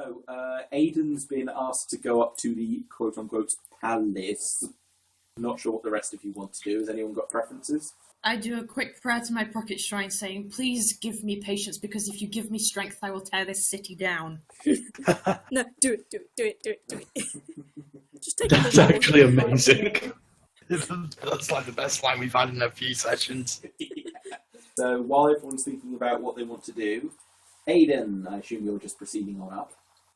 So, Aiden's been asked to go up to the quote-unquote palace. Not sure what the rest of you want to do. Has anyone got preferences? I do a quick prayer to my pocket shrine saying, please give me patience, because if you give me strength, I will tear this city down. No, do it. Just take That's actually amazing. That's like the best line we've had in a few sessions. So while everyone's thinking about what they want to do, Aiden, I assume you're just proceeding on up.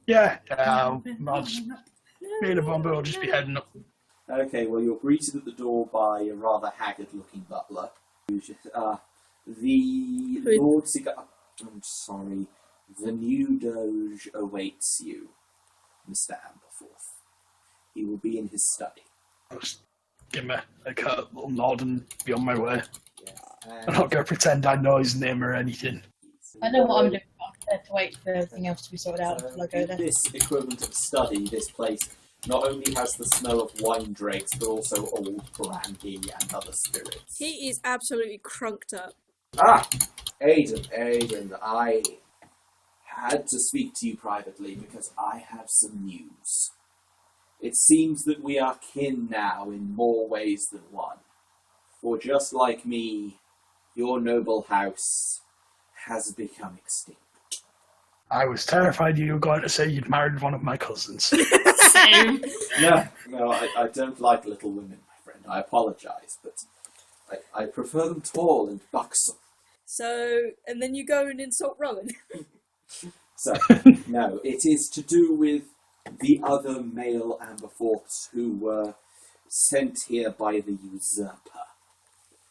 Yeah, I'll just be in a bomber, I'll just be heading up. Okay, well, you're greeted at the door by a rather haggard-looking butler. The Lord Seaguard... I'm sorry. The new Doge awaits you, Mr. Amberforth. He will be in his study. I'll just give him a little nod and be on my way. Yeah, I'm not going to pretend I know his name or anything. I know what I'm doing, but I'm prepared to wait for everything else to be sorted out until I go there. This equivalent of study, this place not only has the smell of wine dregs, but also old brandy and other spirits. He is absolutely crunked up. Ah! Aiden, I had to speak to you privately because I have some news. It seems that we are kin now in more ways than one. For just like me, your noble house has become extinct. I was terrified you were going to say you'd married one of my cousins. Same. No, I don't like little women, my friend. I apologise, but I prefer them tall and buxom. So, and then you go and insult Rowan. So, no, it is to do with the other male Amberforths who were sent here by the usurper.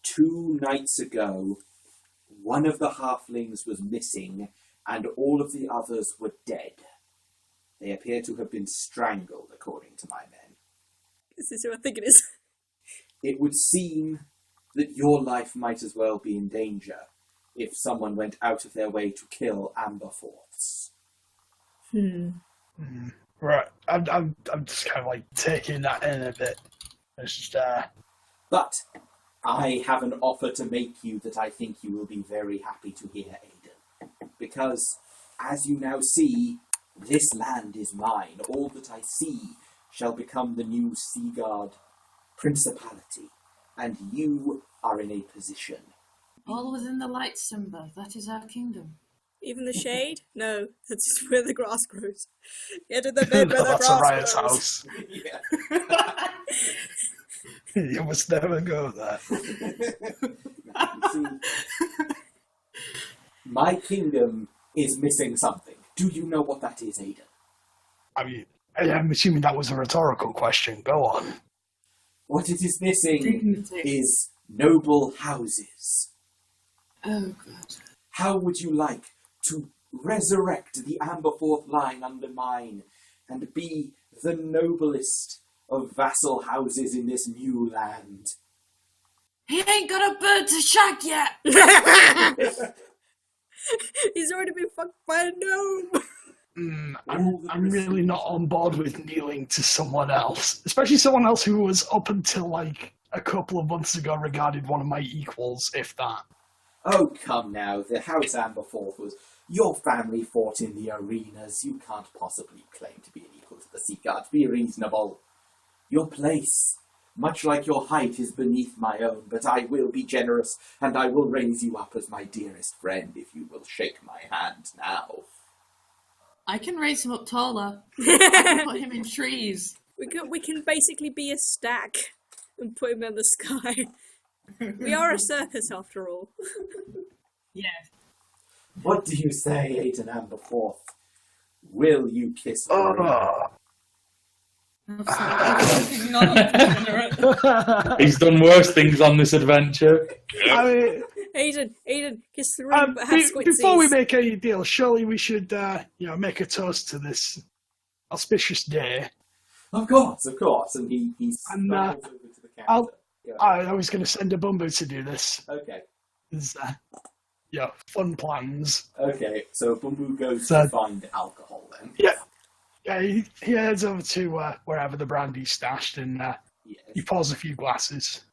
2 nights ago, one of the halflings was missing, and all of the others were dead. They appear to have been strangled, according to my men. This is who I think it is. It would seem that your life might as well be in danger if someone went out of their way to kill Amberforths. Right, I'm just kind of like taking that in a bit. It's just, But I have an offer to make you that I think you will be very happy to hear, Aiden. Because, as you now see, this land is mine. All that I see shall become the new Seaguard principality. And you are in a position. All within the light, Simba. That is our kingdom. Even the shade? No, that's just where the grass grows. Get to the bed where the that's grass a riot's grows. house. Yeah. You must never go there. See, my kingdom is missing something. Do you know what that is, Aiden? I mean, I'm assuming that was a rhetorical question. Go on. What it is missing Dignity. is noble houses. Oh, God. How would you like to resurrect the Amberforth line under mine and be the noblest of vassal houses in this new land? He ain't got a bird to shag yet! He's already been fucked by a gnome. I'm really not on board with kneeling to someone else, especially someone else who was up until like a couple of months ago regarded one of my equals, if that. Oh, come now. The House Amberforth was... Your family fought in the arenas. You can't possibly claim to be an equal to the Seaguard. Be reasonable. Your place, much like your height, is beneath my own, but I will be generous, and I will raise you up as my dearest friend if you will shake my hand now. I can raise him up taller. I can put him in trees. We can basically be a stack and put him in the sky. We are a circus after all. Yeah. What do you say, Aiden Amberforth? Will you kiss me? He's done worse things on this adventure. I mean, Aiden, kiss the room, but have squitsies. before we make any deal, surely we should, make a toast to this auspicious day. Of course. And he And, stumbles over to the counter. I was going to send a bumbo to do this. Okay. There's, fun plans. Okay, so Bumbu goes So- to find alcohol then. Yeah, he heads over to wherever the brandy's stashed and Yes. he pours a few glasses.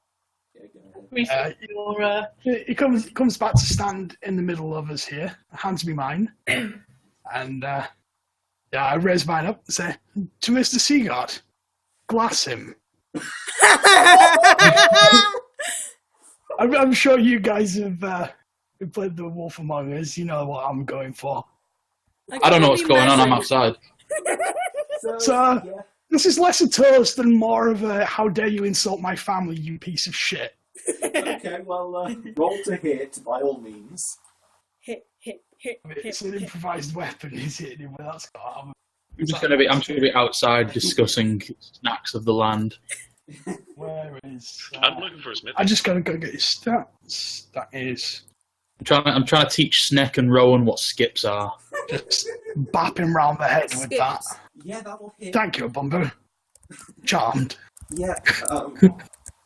Yeah, go ahead. He comes back to stand in the middle of us here, hands me mine, and Yeah, I raise mine up and say, to Mr. Seaguard, glass him. I'm sure you guys have who played The Wolf Among Us. You know what I'm going for. I don't know what's going on. I'm outside. So, this is less a toast and more of a how dare you insult my family, you piece of shit. Okay, well, roll to hit by all means. Hit. It's an improvised weapon he's hitting him with. That's got armor. I'm just gonna be outside discussing snacks of the land. Where is... I'm looking for a smith. I just gotta go get his stats. That is... I'm trying to teach Sneck and Rowan what skips are. Just bap him round the head with that. Yeah, that will hit. Thank you, Bumbo. Charmed. Yeah,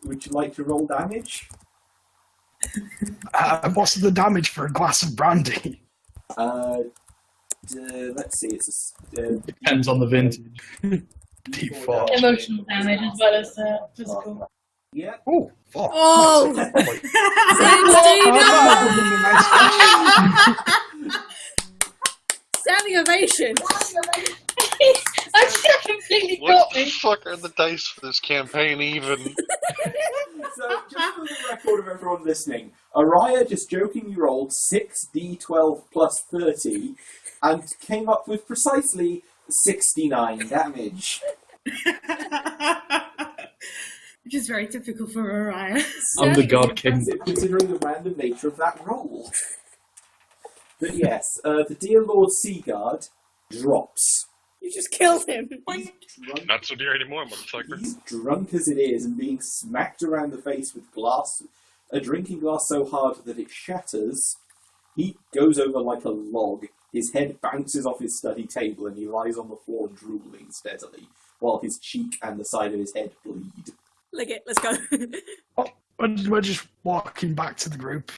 would you like to roll damage? What's the damage for a glass of brandy? Let's see, it's Depends on the vintage. D4. Emotional damage as well as physical. yeah. Oh, fuck. Oh! Standing ovation! I completely What got the me. fuck are the dice for this campaign even? So, just for the record of everyone listening, Araya just jokingly rolled 6d12 plus 30 and came up with precisely 69 damage. Which is very typical for Araya. I'm the God King. Impressive, considering the random nature of that roll. But yes, the dear Lord Seaguard drops. You just killed him! He's drunk, Not so dear anymore, motherfucker. he's drunk as it is and being smacked around the face with a drinking glass so hard that it shatters. He goes over like a log. His head bounces off his study table and he lies on the floor drooling steadily, while his cheek and the side of his head bleed. Lick it, let's go. We're just walking back to the group.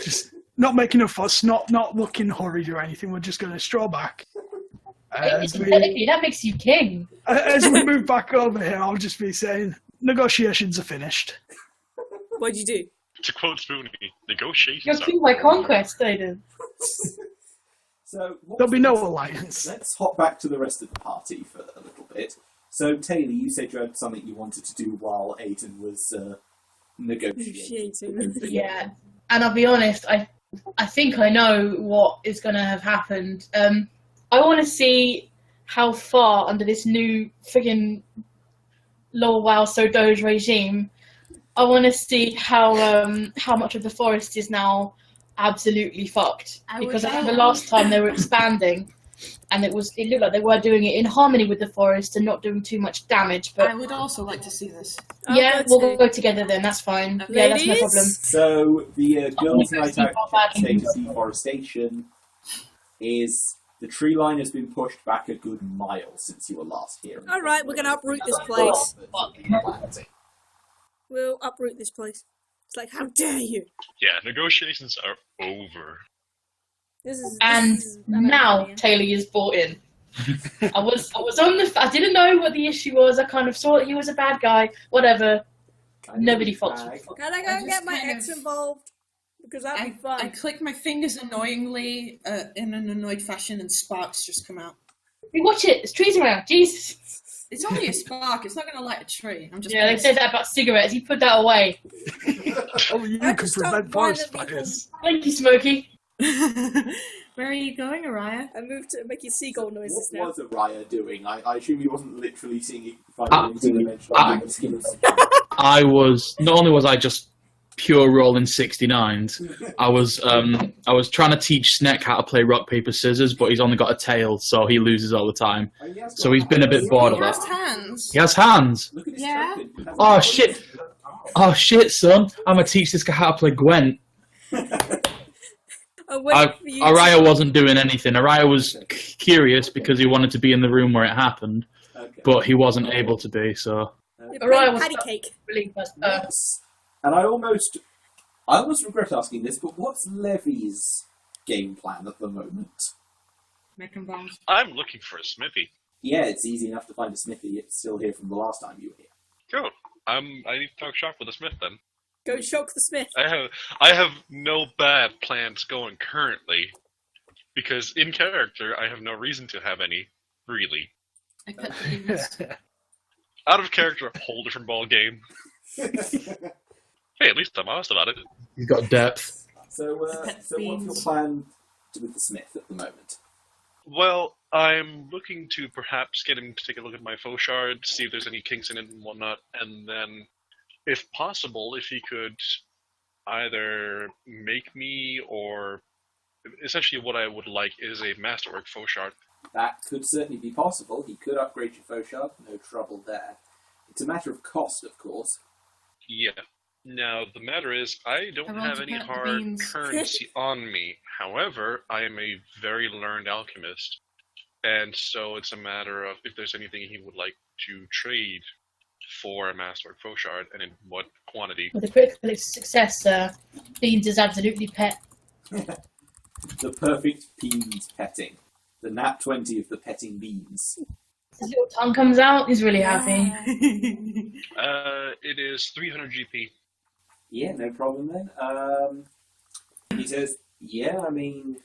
Just not making a fuss, not looking hurried or anything. We're just going to stroll back. Technically, that makes you king. As we move back over here, I'll just be saying, negotiations are finished. What'd you do? To quote Spoonie, negotiations You're are king by conquest, Aiden. So There'll be no alliance. Let's hop back to the rest of the party for a little bit. So, Taeli, you said you had something you wanted to do while Aiden was negotiating. Yeah, and I'll be honest, I think I know what is going to have happened. I want to see how far under this new friggin' Lol Wow So Doge regime. I want to see how much of the forest is now absolutely fucked. Because I think the last time they were expanding, and it looked like they were doing it in harmony with the forest and not doing too much damage. But I would also like to see this. yeah, we'll go together then. That's fine. Yeah, that's no problem. So, the Girls' I'm gonna Night go Out see stage of deforestation is... The tree line has been pushed back a good mile since you were last here. Alright, we're gonna uproot this place. We'll uproot this place. It's like, how dare you? Yeah, negotiations are over. And now Taeli is brought in. I was on I didn't know what the issue was. I kind of saw that he was a bad guy. Whatever. Nobody faults me. Can I go and get my ex involved? Because that'd be fun. I click my fingers annoyingly in an annoyed fashion and sparks just come out. Hey, watch it. There's trees around. Jesus. It's only a spark. It's not going to light a tree. I'm just. Yeah, they said that about cigarettes. You put that away. Oh, you I can just prevent don't forest mind fires. Thank you, Smokey. Where are you going, Araya? I moved to making seagull noises What now. was Araya doing? I assume he wasn't literally seeing Ah, five-dimensional skills. I was not only was I just pure rolling 69s. I was trying to teach Sneck how to play rock paper scissors, but he's only got a tail, so he loses all the time. So he's been a bit bored of He it. has hands. He has hands. Look at his Yeah. token. He has Oh a- shit! Oh shit, son! I'm gonna teach this guy how to play Gwent. I'm waiting for you. Araya wasn't doing anything. Araya was curious because he wanted to be in the room where it happened, Okay. but he wasn't able to be. So You're Araya playing was patty cake. really first. Yes. And I almost regret asking this, but what's Levy's game plan at the moment? Making bombs. I'm looking for a smithy. Yeah, it's easy enough to find a smithy. It's still here from the last time you were here. Cool. I need to talk shop with a smith then. Go shock the smith. I have no bad plans going currently, because in character I have no reason to have any. Really. I pet the beans. Out of character, a whole different ball game. Hey, at least I'm honest about it. He's got depth. So what's your plan with the smith at the moment? Well, I'm looking to perhaps get him to take a look at my faux shard, see if there's any kinks in it and whatnot, and then, if possible, if he could either make me or... Essentially what I would like is a masterwork faux shard. That could certainly be possible. He could upgrade your faux shard, no trouble there. It's a matter of cost, of course. Yeah. Now, the matter is, I don't want have to any pet the hard beans. currency on me. However, I am a very learned alchemist. And so it's a matter of if there's anything he would like to trade for a masterwork faux shard, and in what quantity. With a critical success, Beans is absolutely pet. The perfect beans petting. The nat 20 of the petting beans. His little tongue comes out, he's really happy. It is 300 GP. Yeah, no problem then. He says, yeah, I mean,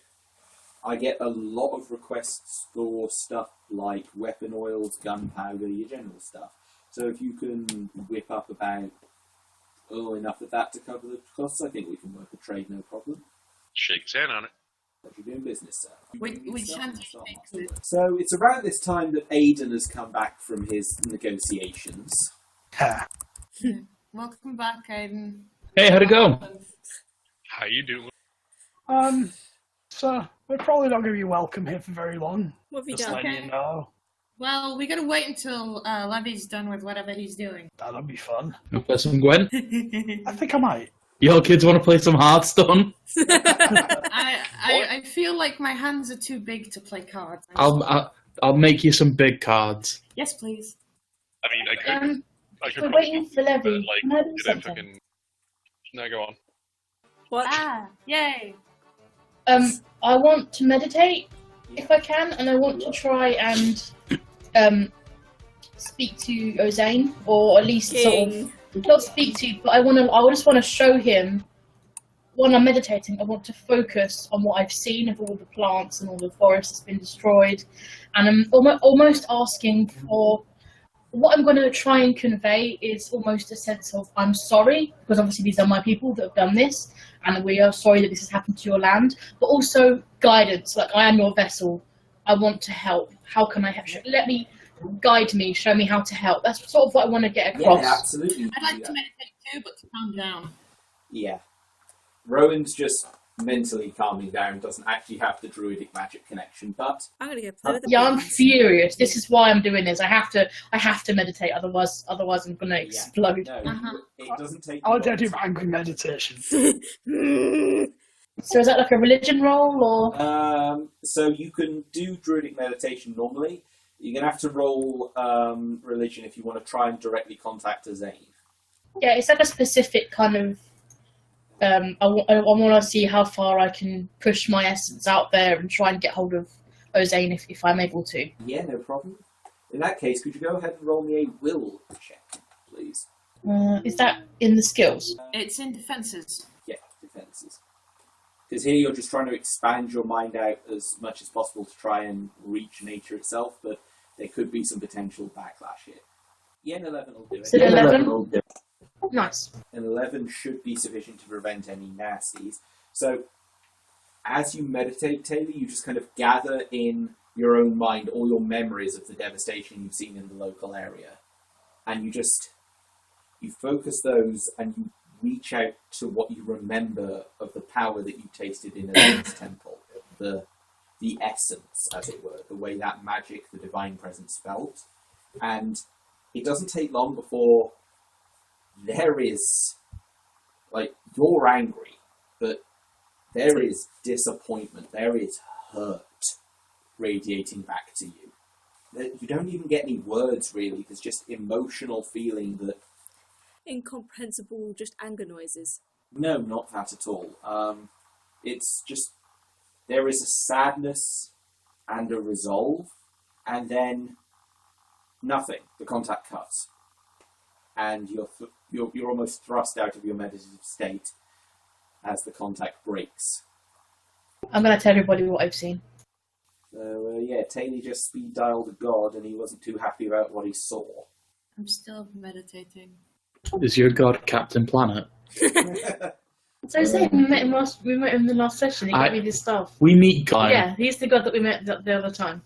I get a lot of requests for stuff like weapon oils, gunpowder, your general stuff. So if you can whip up about enough of that to cover the costs, I think we can work a trade, no problem. Shake his hand on it. But you're doing business, sir. We shan't take it. So it's around this time that Aiden has come back from his negotiations. Ha. Welcome back, Aiden. Hey, how'd it go? How you doing? So we're probably not going to be welcome here for very long. What have you Just done? letting Okay. you know. Well, we gotta wait until Levy's done with whatever he's doing. That'll be fun. Wanna play some Gwen? I think I might. Yo, kids want to play some Hearthstone? I feel like my hands are too big to play cards. I'll make you some big cards. Yes, please. I mean, I could We're probably waiting for Levy. like, Can I do get a something? fucking... No, go on. What? Yay! I want to meditate, if I can, and I want to try and speak to Ozane, or at least sort of King. not speak to, but I just want to show him when I'm meditating. I want to focus on what I've seen of all the plants and all the forest that's been destroyed, and I'm almost asking for what I'm going to try and convey is almost a sense of I'm sorry, because obviously these are my people that have done this, and we are sorry that this has happened to your land, but also guidance, like I am your vessel. I want to help. How can I help? Let me guide me, show me how to help. That's sort of what I want to get across. Yeah, absolutely. I'd like to meditate too, but to calm down. Yeah. Rowan's just mentally calming down, doesn't actually have the druidic magic connection, but I'm gonna go play with the Yeah, I'm beans. furious. This is why I'm doing this. I have to meditate, otherwise I'm gonna explode. no, it doesn't take I long don't do to- angry meditation. So is that like a religion roll, or So you can do druidic meditation normally. You're going to have to roll religion if you want to try and directly contact Ozane. yeah, it's like a specific kind of. I want to see how far I can push my essence out there and try and get hold of Ozane if I'm able to. Yeah, no problem. In that case, could you go ahead and roll me a will check, please? Is that in the skills? It's in defences. Yeah, defences. Because here you're just trying to expand your mind out as much as possible to try and reach nature itself, but there could be some potential backlash here. Yeah, an 11 will do it. Is it 11? Nice. An 11 should be sufficient to prevent any nasties. So, as you meditate, Taeli, you just kind of gather in your own mind all your memories of the devastation you've seen in the local area. And you focus those and you reach out to what you remember of the power that you tasted in Azane's temple. The essence, as it were, the way that magic, the divine presence felt. And it doesn't take long before there is, like, you're angry, but there is disappointment, there is hurt radiating back to you. You don't even get any words, really. There's just emotional feeling that... Incomprehensible, just anger noises. No, not that at all. It's just... There is a sadness and a resolve, and then nothing. The contact cuts. And you're almost thrust out of your meditative state as the contact breaks. I'm going to tell everybody what I've seen. So, yeah, Taeli just speed dialed a god and he wasn't too happy about what he saw. I'm still meditating. Is your god Captain Planet? So I say we met him in the last session. He gave me this stuff. We meet God. Yeah, he's the god that we met the other time.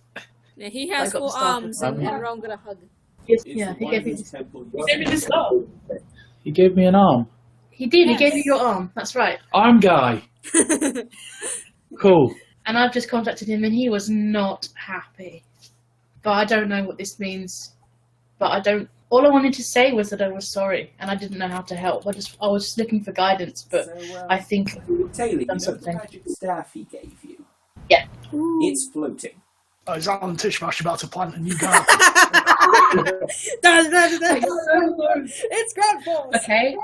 Yeah, he has I got 4 the staff. arms, and Rowan got a hug. It's Yeah, the he one gave me whose this. temple He you gave me this stuff. He gave me an arm. He did. Yes. He gave you your arm. That's right. Arm guy. Cool. And I've just contacted him, and he was not happy. But I don't know what this means. But I don't. All I wanted to say was that I was sorry, and I didn't know how to help. I was just looking for guidance. But So, I think Taeli, you know the something. magic staff he gave you? Yeah. It's floating. Oh, is Alan Tishmash about to plant a new garden? It's grand force. okay.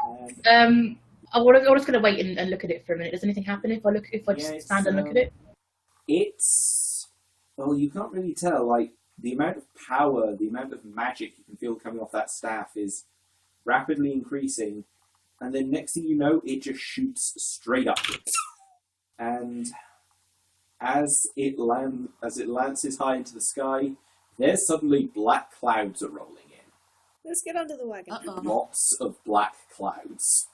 And I'm just gonna wait and look at it for a minute. Does anything happen if I just Yeah, stand and look at it? it's... Well, you can't really tell. Like, the amount of power, the amount of magic you can feel coming off that staff is rapidly increasing. And then next thing you know, it just shoots straight upwards. And as it lances high into the sky, there's suddenly black clouds are rolling in. Let's get under the wagon. Uh-oh. Lots of black clouds.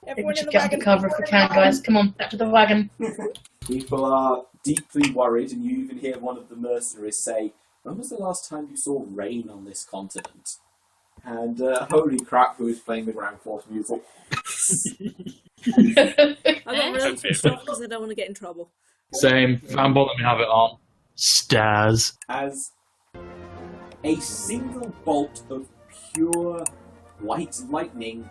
We Everyone in should the get wagon. under cover if we can, guys. Come on, back to the wagon. People are deeply worried, and you even hear one of the mercenaries say, "When was the last time you saw rain on this continent?" And holy crap, who is playing the ground force music? I got really pissed off because I don't want to get in trouble. Same. Fanball, let me have it on. Stairs. As a single bolt of pure white lightning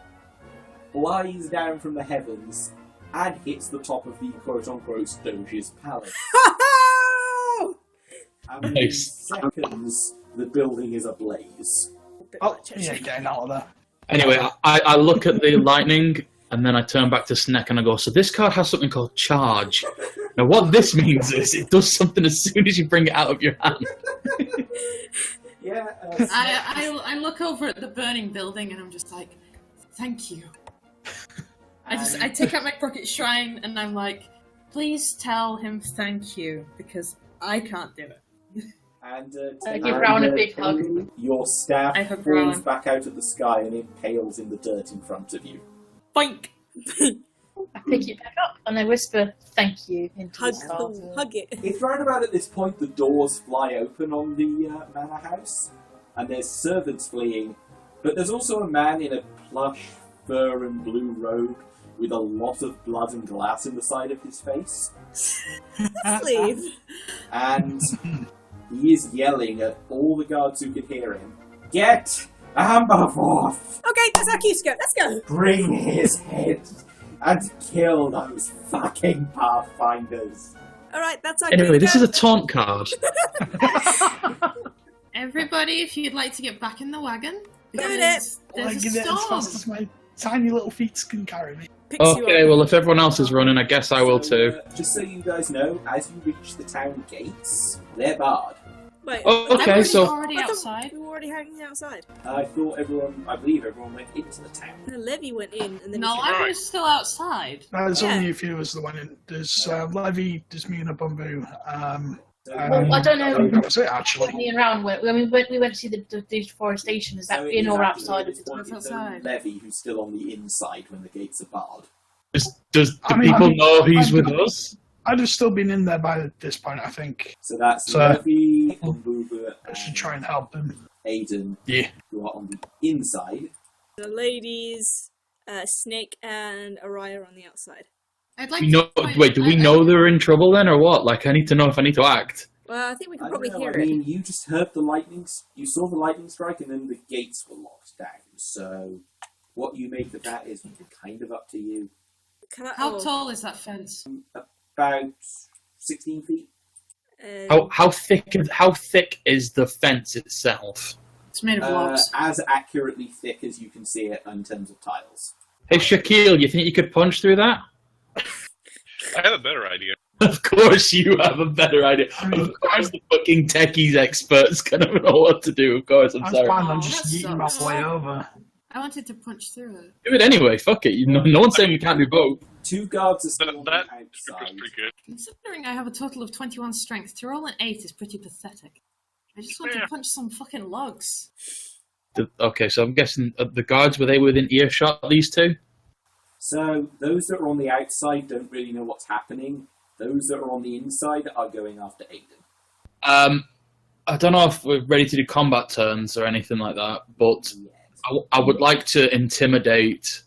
flies down from the heavens and hits the top of the quote-unquote Doge's palace. And within Nice. seconds, the building is ablaze. Oh, yeah, getting out of there. Anyway, I look at the lightning, and then I turn back to Sneck and I go, so this card has something called charge. Now what this means is it does something as soon as you bring it out of your hand. Yeah, I look over at the burning building and I'm just like, thank you. I take out my pocket shrine and I'm like, please tell him thank you because I can't do it. And I give Rowan a big hug. Your staff I hug falls Rowan. back out of the sky and impales in the dirt in front of you. Boink! I pick it back up and I whisper thank you into Hug, the stars. hug it. It's right about at this point the doors fly open on the manor house, and there's servants fleeing, but there's also a man in a plush fur and blue robe with a lot of blood and glass in the side of his face, Leave. and he is yelling at all the guards who can hear him, "Get Amber forth! Okay, that's our cue scope. Let's go. Bring his head and kill those fucking pathfinders!" Alright, that's our Anyway, cue this is a scope. taunt card. Everybody, if you'd like to get back in the wagon, because it. there's I a give it as storm. fast as my tiny little feet can carry me. Picks you Okay, up. well if everyone else is running, I guess I will too. Just so you guys know, as you reach the town gates, they're barred. Wait, Oh, I'm okay, so already I thought outside. we were already hanging outside. I believe everyone went into the town. And Levy went in, and then No, he I came was still outside. There's Yeah. only a few of us that went in. There's Levy, there's me and a bamboo. Well, I don't know. That was it, actually. Me and Rowan went. When we went to see the deforestation. Is that So in it or is outside of actually the at this point, It's it's only outside. Levy who's still on the inside when the gates are barred. do people know he's with us? I'd have still been in there by this point, I think. So that's So- Levy, Umbuba, I should try and help him. Aiden, Yeah. who are on the inside. The ladies, Snake, and Araya on the outside. I'd like We know, to point- wait, do we know they're in trouble then, or what? Like, I need to know if I need to act. Well, I think we can I probably don't know, hear I it. mean, you just heard the lightning, you saw the lightning strike and then the gates were locked down. So what you make of that is kind of up to you. Can I, How oh, tall is that fence? About 16 feet. How thick is the fence itself? It's made of logs. As accurately thick as you can see it in terms of tiles. Hey Shaquille, you think you could punch through that? I have a better idea. Of course you have a better idea. Of course the fucking techies expert's gonna know what to do. Of course, I'm I was sorry. planning on Oh, just that yeeting my sucks. way over. I wanted to punch through it. Do it anyway, fuck it. No one's saying we can't do both. 2 guards are still on the That was outside. pretty good. Considering I have a total of 21 strength, to roll an 8 is pretty pathetic. I just want to Yeah. punch some fucking logs. Okay, so I'm guessing the guards, were they within earshot, these two? So those that are on the outside don't really know what's happening. Those that are on the inside are going after Aiden. I don't know if we're ready to do combat turns or anything like that, but Yes. I would like to intimidate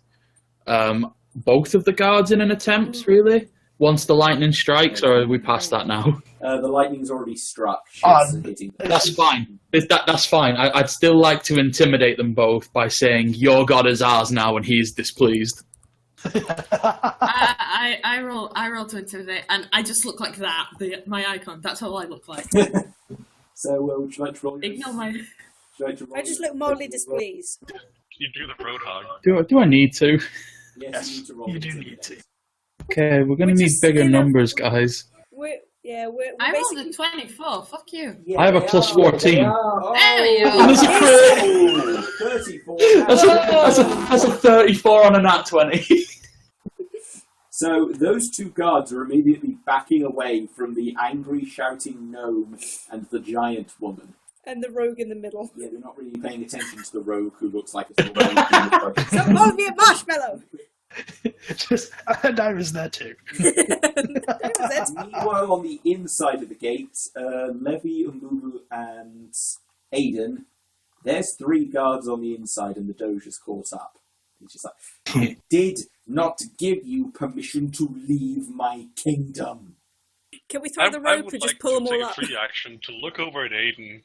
both of the guards in an attempt, really. Once the lightning strikes, or are we past that now? The lightning's already struck. Ah, Ships are hitting them. That's fine. That's fine. I'd still like to intimidate them both by saying, your god is ours now, and he's displeased. I roll to intimidate, and I just look like that. My icon. That's all I look like. So would you like to roll your... Ignore my. Would you like to roll I just your- look mildly displeased. You do the Roadhog. Do I need to? Yes, you need to roll. you do intimidate. need to. Okay, we're going to We're need just bigger in a- numbers, guys. We're I rolled basically... a 24. Fuck you. Yeah, I have a they plus are, 14. they are. There we Oh, go. That's a crit. 34. That's a 34 on a nat 20. So those 2 guards are immediately backing away from the angry shouting gnome and the giant woman. And the rogue in the middle. Yeah, they're not really paying attention to the rogue who looks like a small baby. Stop calling me a marshmallow! And I was there too. That was it. Meanwhile, on the inside of the gate, Levi, Umbubu, and Aiden, there's 3 guards on the inside, and the Doge is caught up. He's just like, I did not give you permission to leave my kingdom. Can we throw the rope would or just like pull to them all take up? a free action to look over at Aiden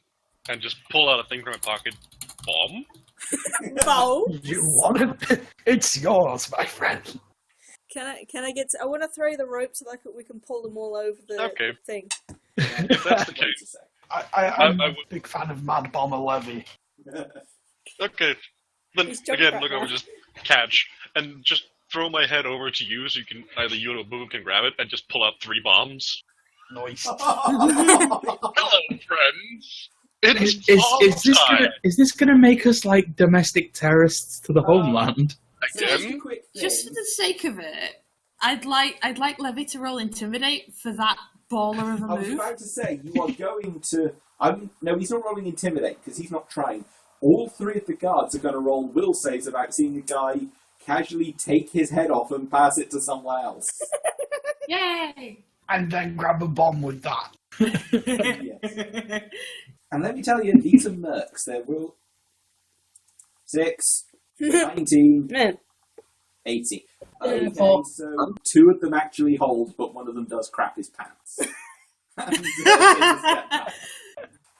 and just pull out a thing from my pocket. Bomb? Bow. You want it? It's yours, my friend. Can I get? I want to throw the rope so that we can pull them all over the Okay. thing. If that's the case. I'm I a would- big fan of Mad Bomber Levy. Okay. Then He's jumped again, back look over, now. just catch, and just throw my head over to you so you can, either you or Boom can grab it and just pull out 3 bombs. Nice. Hello, friends! It's Is this gonna make us like domestic terrorists to the homeland? So just a Again? quick thing. Just for the sake of it, I'd like Levy to roll intimidate for that baller of a I was move. about to say, you are going to... No, he's not rolling intimidate, because he's not trying. All 3 of the guards are going to roll will saves about seeing a guy casually take his head off and pass it to someone else. Yay! And then grab a bomb with that. Yes. And let me tell you, these are mercs. They're real... 6, 19, Yeah. 80. Okay, Oh. so 2 of them actually hold, but one of them does crap his pants.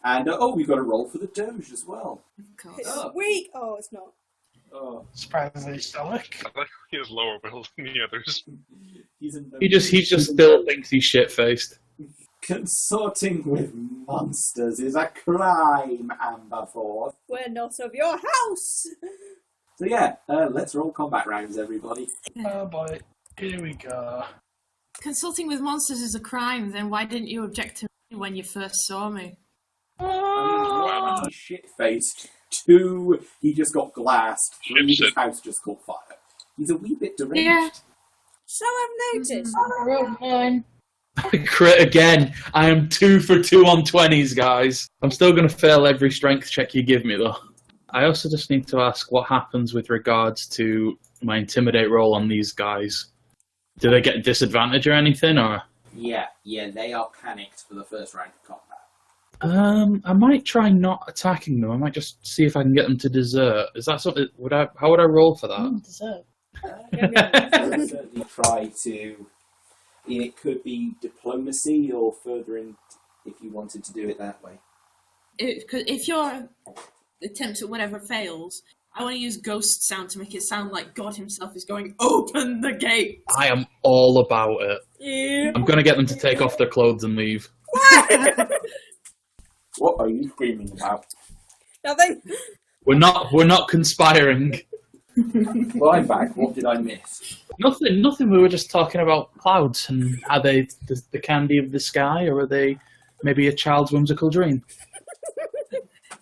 And, we've got a roll for the Doge as well. God. Oh. Sweet. Oh, it's not. Oh, Surprisingly stoic. He has lower will than the others. he's in the He just still thinks he's shit-faced. Consorting with monsters is a crime, Amberforth. We're not of your house. So yeah, let's roll combat rounds, everybody. Oh boy. Here we go. Consulting with monsters is a crime. Then why didn't you object to me when you first saw me? I mean, 1, he's shit-faced. 2, he just got glassed. 3, his Shit. house just caught fire. He's a wee bit deranged. Yeah. So I've noticed. Rolled 9. Crit again. I am 2 for 2 on 20s, guys. I'm still going to fail every strength check you give me, though. I also just need to ask what happens with regards to my intimidate roll on these guys. Do they get disadvantage or anything, or? Yeah, they are panicked for the first round of combat. I might try not attacking them. I might just see if I can get them to desert. Is that something? How would I roll for that? Dessert. I'd certainly try to. It could be diplomacy or furthering if you wanted to do it that way. If your attempt at whatever fails, I want to use ghost sound to make it sound like God himself is going, open the gate! I am all about it. Yeah. I'm going to get them to take off their clothes and leave. What are you screaming about? Nothing. We're not conspiring. Well, I'm back. What did I miss? Nothing. We were just talking about clouds and are they the candy of the sky, or are they maybe a child's whimsical dream?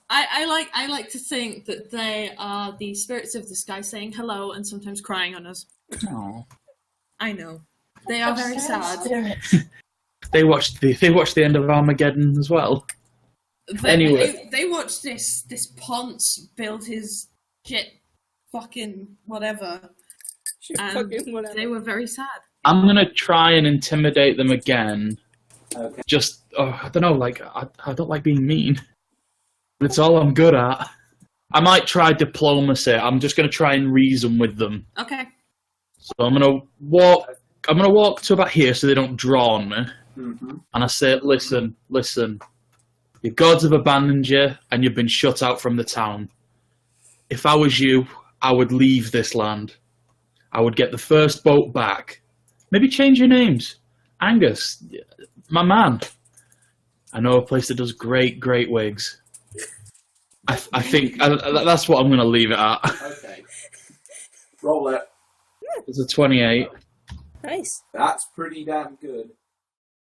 I like to think that they are the spirits of the sky saying hello and sometimes crying on us. Oh. I know. They are very sad. Spirits. They watched the end of Armageddon as well. Anyway. They watched this Ponce build his shit fucking whatever. And Fucking whatever. they were very sad. I'm gonna try and intimidate them again. Okay. Just, I don't know, like, I don't like being mean. It's all I'm good at. I might try diplomacy. I'm just gonna try and reason with them. Okay. So I'm gonna walk to about here so they don't draw on me. Mm-hmm. And I say, listen, your gods have abandoned you and you've been shut out from the town. If I was you, I would leave this land. I would get the first boat back. Maybe change your names. Angus, my man. I know a place that does great wigs. I think that's what I'm going to leave it at. Okay. Roll it. It's a 28. Nice. That's pretty damn good.